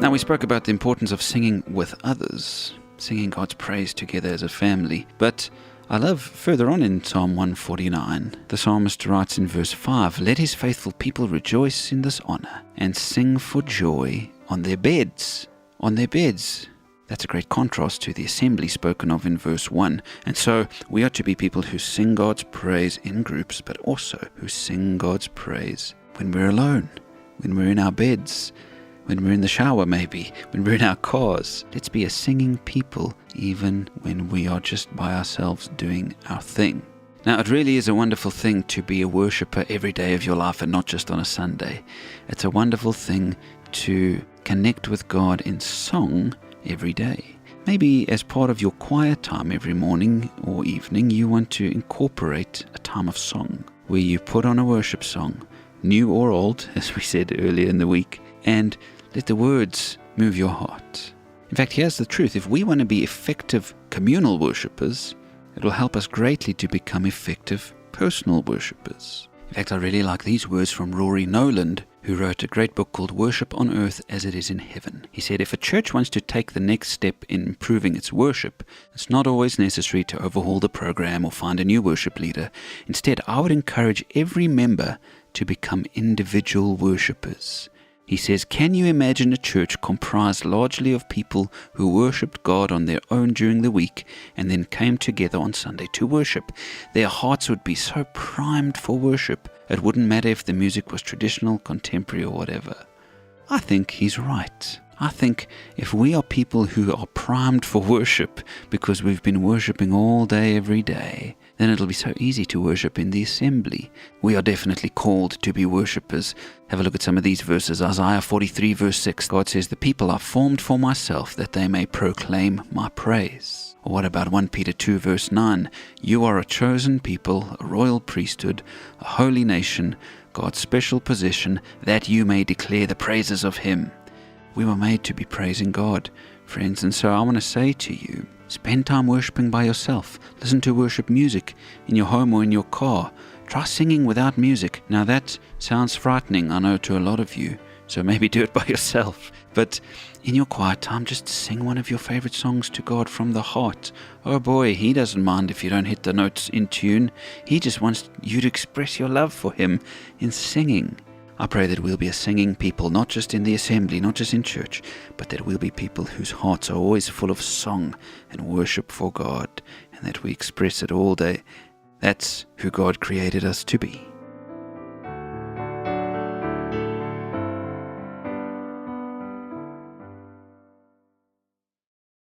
Now, we spoke about the importance of singing with others, singing God's praise together as a family. But I love further on in Psalm 149, the psalmist writes in verse 5, "Let his faithful people rejoice in this honor and sing for joy on their beds." On their beds. That's a great contrast to the assembly spoken of in verse 1. And so we are to be people who sing God's praise in groups, but also who sing God's praise when we're alone, when we're in our beds, when we're in the shower maybe, when we're in our cars. Let's be a singing people even when we are just by ourselves doing our thing. Now, it really is a wonderful thing to be a worshipper every day of your life and not just on a Sunday. It's a wonderful thing to connect with God in song every day. Maybe as part of your quiet time every morning or evening, you want to incorporate a time of song where you put on a worship song, new or old, as we said earlier in the week, and let the words move your heart. In fact, here's the truth. If we want to be effective communal worshippers, it will help us greatly to become effective personal worshippers. In fact, I really like these words from Rory Noland, who wrote a great book called Worship on Earth as It Is in Heaven. He said, if a church wants to take the next step in improving its worship, it's not always necessary to overhaul the program or find a new worship leader. Instead, I would encourage every member to become individual worshippers. He says, can you imagine a church comprised largely of people who worshipped God on their own during the week and then came together on Sunday to worship? Their hearts would be so primed for worship, it wouldn't matter if the music was traditional, contemporary, or whatever. I think he's right. I think if we are people who are primed for worship because we've been worshiping all day, every day, then it'll be so easy to worship in the assembly. We are definitely called to be worshippers. Have a look at some of these verses. Isaiah 43 verse 6, God says, "The people are formed for myself, that they may proclaim my praise." Or what about 1 Peter 2 verse 9, "You are a chosen people, a royal priesthood, a holy nation, God's special possession, that you may declare the praises of him." We were made to be praising God, friends, and so I want to say to you, spend time worshiping by yourself. Listen to worship music in your home or in your car. Try singing without music. Now that sounds frightening, I know, to a lot of you, so maybe do it by yourself. But in your quiet time, just sing one of your favorite songs to God from the heart. Oh boy, he doesn't mind if you don't hit the notes in tune. He just wants you to express your love for him in singing. I pray that we'll be a singing people, not just in the assembly, not just in church, but that we'll be people whose hearts are always full of song and worship for God, and that we express it all day. That's who God created us to be.